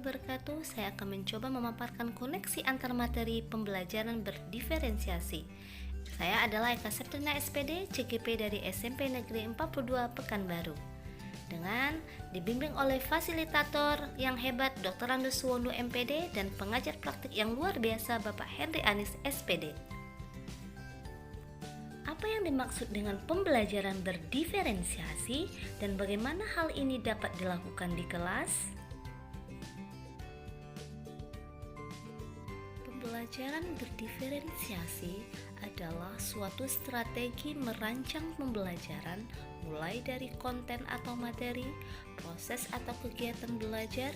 wabarakatuh. Saya akan mencoba memaparkan koneksi antar materi pembelajaran berdiferensiasi. Saya adalah Eka Septrina SPD, CGP dari SMP Negeri 42 Pekanbaru. Dengan dibimbing oleh fasilitator yang hebat Dr. Randus Suwondo MPD dan pengajar praktik yang luar biasa Bapak Henry Anis SPD. Apa yang dimaksud dengan pembelajaran berdiferensiasi dan bagaimana hal ini dapat dilakukan di kelas? Pembelajaran berdiferensiasi adalah suatu strategi merancang pembelajaran mulai dari konten atau materi, proses atau kegiatan belajar,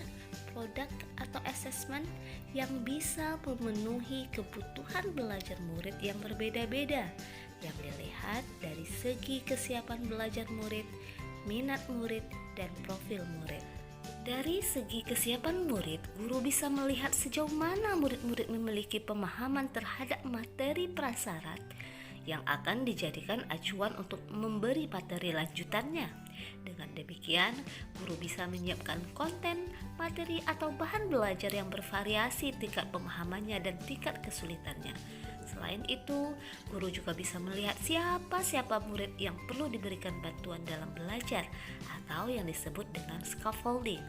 produk atau assessment yang bisa memenuhi kebutuhan belajar murid yang berbeda-beda, yang dilihat dari segi kesiapan belajar murid, minat murid, dan profil murid. Dari segi kesiapan murid, guru bisa melihat sejauh mana murid-murid memiliki pemahaman terhadap materi prasyarat yang akan dijadikan acuan untuk memberi materi lanjutannya. Dengan demikian, guru bisa menyiapkan konten, materi, atau bahan belajar yang bervariasi tingkat pemahamannya dan tingkat kesulitannya. Selain itu, guru juga bisa melihat siapa murid yang perlu diberikan bantuan dalam belajar atau yang disebut dengan scaffolding.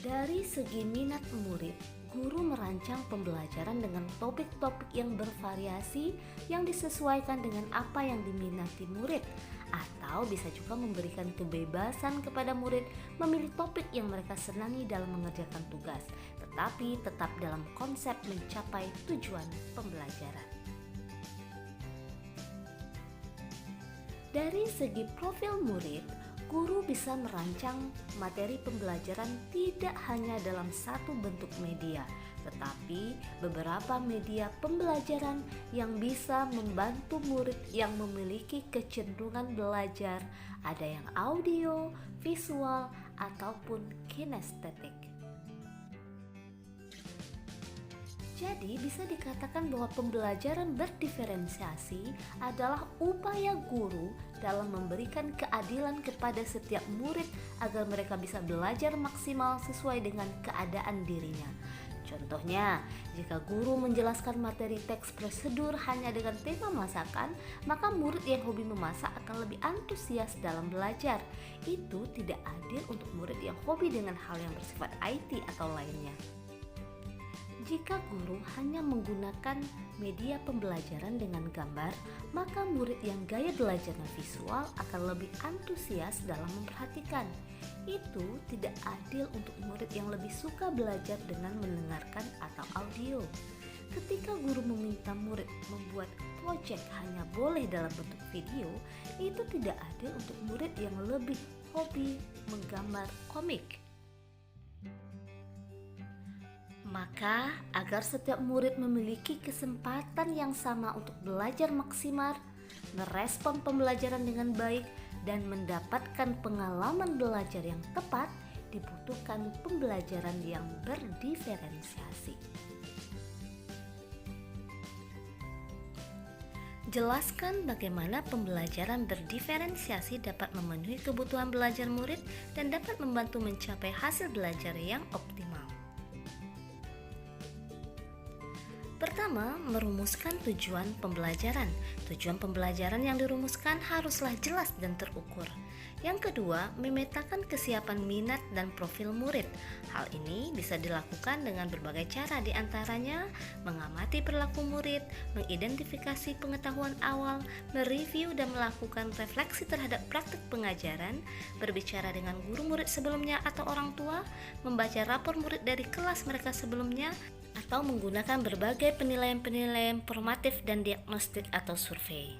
Dari segi minat murid, guru merancang pembelajaran dengan topik-topik yang bervariasi yang disesuaikan dengan apa yang diminati murid, atau bisa juga memberikan kebebasan kepada murid memilih topik yang mereka senangi dalam mengerjakan tugas, tetapi tetap dalam konsep mencapai tujuan pembelajaran. Dari segi profil murid, guru bisa merancang materi pembelajaran tidak hanya dalam satu bentuk media, tetapi beberapa media pembelajaran yang bisa membantu murid yang memiliki kecenderungan belajar, ada yang audio, visual, ataupun kinestetik. Jadi bisa dikatakan bahwa pembelajaran berdiferensiasi adalah upaya guru dalam memberikan keadilan kepada setiap murid agar mereka bisa belajar maksimal sesuai dengan keadaan dirinya. Contohnya, jika guru menjelaskan materi teks prosedur hanya dengan tema masakan, maka murid yang hobi memasak akan lebih antusias dalam belajar. Itu tidak adil untuk murid yang hobi dengan hal yang bersifat IT atau lainnya. Jika guru hanya menggunakan media pembelajaran dengan gambar, maka murid yang gaya belajarnya visual akan lebih antusias dalam memperhatikan. Itu tidak adil untuk murid yang lebih suka belajar dengan mendengarkan atau audio. Ketika guru meminta murid membuat proyek hanya boleh dalam bentuk video, itu tidak adil untuk murid yang lebih hobi menggambar komik. Maka, agar setiap murid memiliki kesempatan yang sama untuk belajar maksimal, merespon pembelajaran dengan baik, dan mendapatkan pengalaman belajar yang tepat, dibutuhkan pembelajaran yang berdiferensiasi. Jelaskan bagaimana pembelajaran berdiferensiasi dapat memenuhi kebutuhan belajar murid dan dapat membantu mencapai hasil belajar yang optimal. Pertama, merumuskan tujuan pembelajaran. Tujuan pembelajaran yang dirumuskan haruslah jelas dan terukur. Yang kedua, memetakan kesiapan minat dan profil murid. Hal ini bisa dilakukan dengan berbagai cara, diantaranya mengamati perilaku murid, mengidentifikasi pengetahuan awal, mereview dan melakukan refleksi terhadap praktik pengajaran, berbicara dengan guru murid sebelumnya atau orang tua, membaca rapor murid dari kelas mereka sebelumnya, atau menggunakan berbagai penilaian-penilaian formatif dan diagnostik atau survei.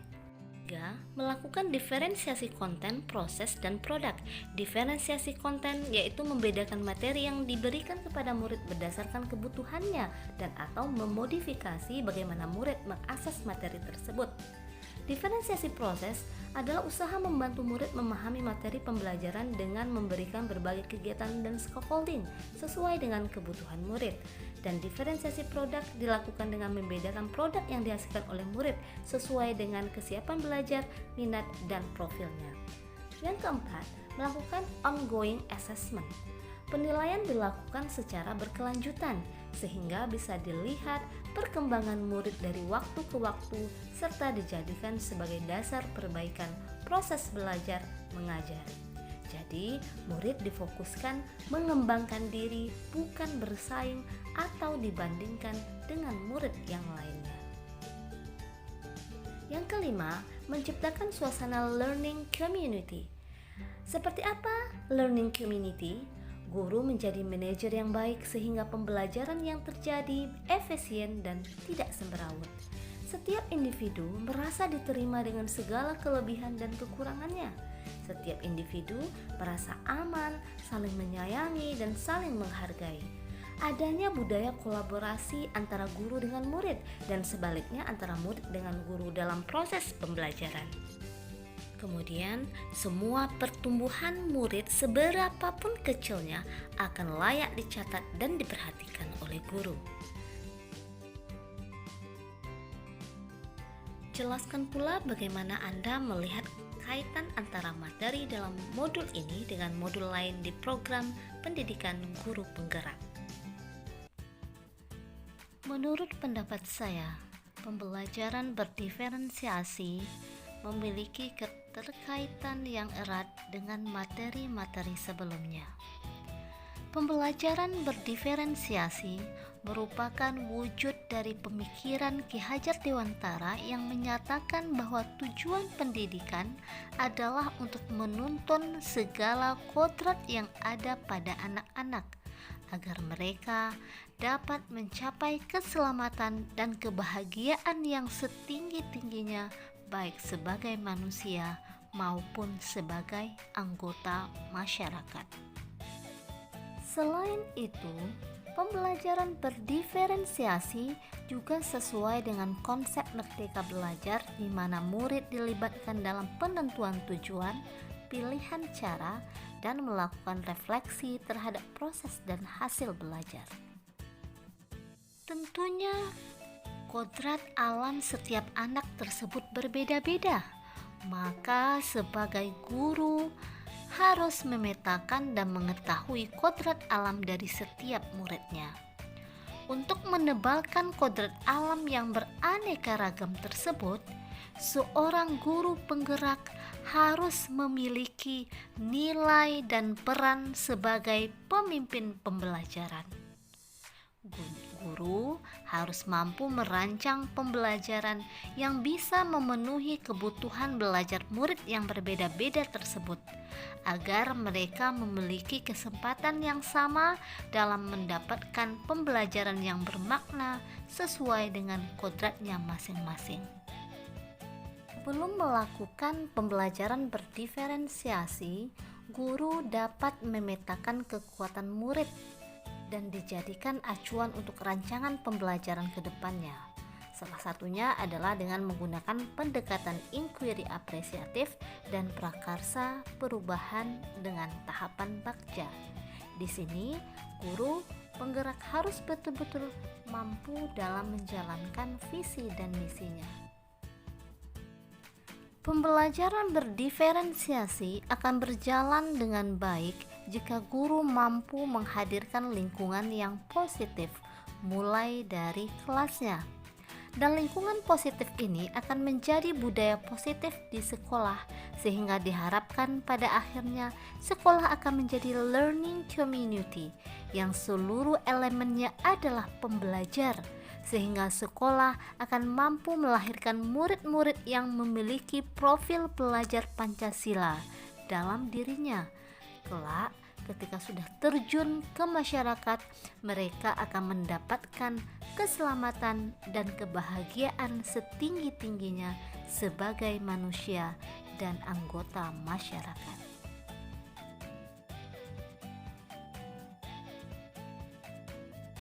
3. Melakukan diferensiasi konten, proses, dan produk. Diferensiasi konten yaitu membedakan materi yang diberikan kepada murid berdasarkan kebutuhannya dan atau memodifikasi bagaimana murid mengakses materi tersebut. Diferensiasi proses adalah usaha membantu murid memahami materi pembelajaran dengan memberikan berbagai kegiatan dan scaffolding sesuai dengan kebutuhan murid. Dan diferensiasi produk dilakukan dengan membedakan produk yang dihasilkan oleh murid sesuai dengan kesiapan belajar, minat, dan profilnya. Yang keempat, melakukan ongoing assessment. Penilaian dilakukan secara berkelanjutan sehingga bisa dilihat perkembangan murid dari waktu ke waktu serta dijadikan sebagai dasar perbaikan proses belajar mengajar. Jadi, murid difokuskan mengembangkan diri, bukan bersaing atau dibandingkan dengan murid yang lainnya. Yang kelima, menciptakan suasana learning community. Seperti apa learning community? Guru menjadi manajer yang baik sehingga pembelajaran yang terjadi efisien dan tidak semberawut. Setiap individu merasa diterima dengan segala kelebihan dan kekurangannya. Setiap individu merasa aman, saling menyayangi, dan saling menghargai. Adanya budaya kolaborasi antara guru dengan murid dan sebaliknya antara murid dengan guru dalam proses pembelajaran. Kemudian, semua pertumbuhan murid seberapapun kecilnya akan layak dicatat dan diperhatikan oleh guru. Jelaskan pula bagaimana Anda melihat kaitan antara materi dalam modul ini dengan modul lain di program pendidikan guru penggerak. Menurut pendapat saya, pembelajaran berdiferensiasi memiliki keterkaitan yang erat dengan materi-materi sebelumnya. Pembelajaran berdiferensiasi merupakan wujud dari pemikiran Ki Hajar Dewantara yang menyatakan bahwa tujuan pendidikan adalah untuk menuntun segala kodrat yang ada pada anak-anak agar mereka dapat mencapai keselamatan dan kebahagiaan yang setinggi-tingginya baik sebagai manusia maupun sebagai anggota masyarakat. Selain itu, pembelajaran berdiferensiasi juga sesuai dengan konsep merdeka belajar di mana murid dilibatkan dalam penentuan tujuan, pilihan cara, dan melakukan refleksi terhadap proses dan hasil belajar. Tentunya, kodrat alam setiap anak tersebut berbeda-beda, maka sebagai guru harus memetakan dan mengetahui kodrat alam dari setiap muridnya. Untuk menebalkan kodrat alam yang beraneka ragam tersebut, seorang guru penggerak harus memiliki nilai dan peran sebagai pemimpin pembelajaran. Guru harus mampu merancang pembelajaran yang bisa memenuhi kebutuhan belajar murid yang berbeda-beda tersebut, agar mereka memiliki kesempatan yang sama dalam mendapatkan pembelajaran yang bermakna sesuai dengan kodratnya masing-masing. Sebelum melakukan pembelajaran berdiferensiasi, guru dapat memetakan kekuatan murid dan dijadikan acuan untuk rancangan pembelajaran ke depannya. Salah satunya adalah dengan menggunakan pendekatan inquiry apresiatif dan prakarsa perubahan dengan tahapan bagja. Di sini, guru penggerak harus betul-betul mampu dalam menjalankan visi dan misinya. Pembelajaran berdiferensiasi akan berjalan dengan baik jika guru mampu menghadirkan lingkungan yang positif mulai dari kelasnya. Dan lingkungan positif ini akan menjadi budaya positif di sekolah, sehingga diharapkan pada akhirnya sekolah akan menjadi learning community yang seluruh elemennya adalah pembelajar, sehingga sekolah akan mampu melahirkan murid-murid yang memiliki profil pelajar Pancasila dalam dirinya. Kelak, ketika sudah terjun ke masyarakat, mereka akan mendapatkan keselamatan dan kebahagiaan setinggi-tingginya sebagai manusia dan anggota masyarakat.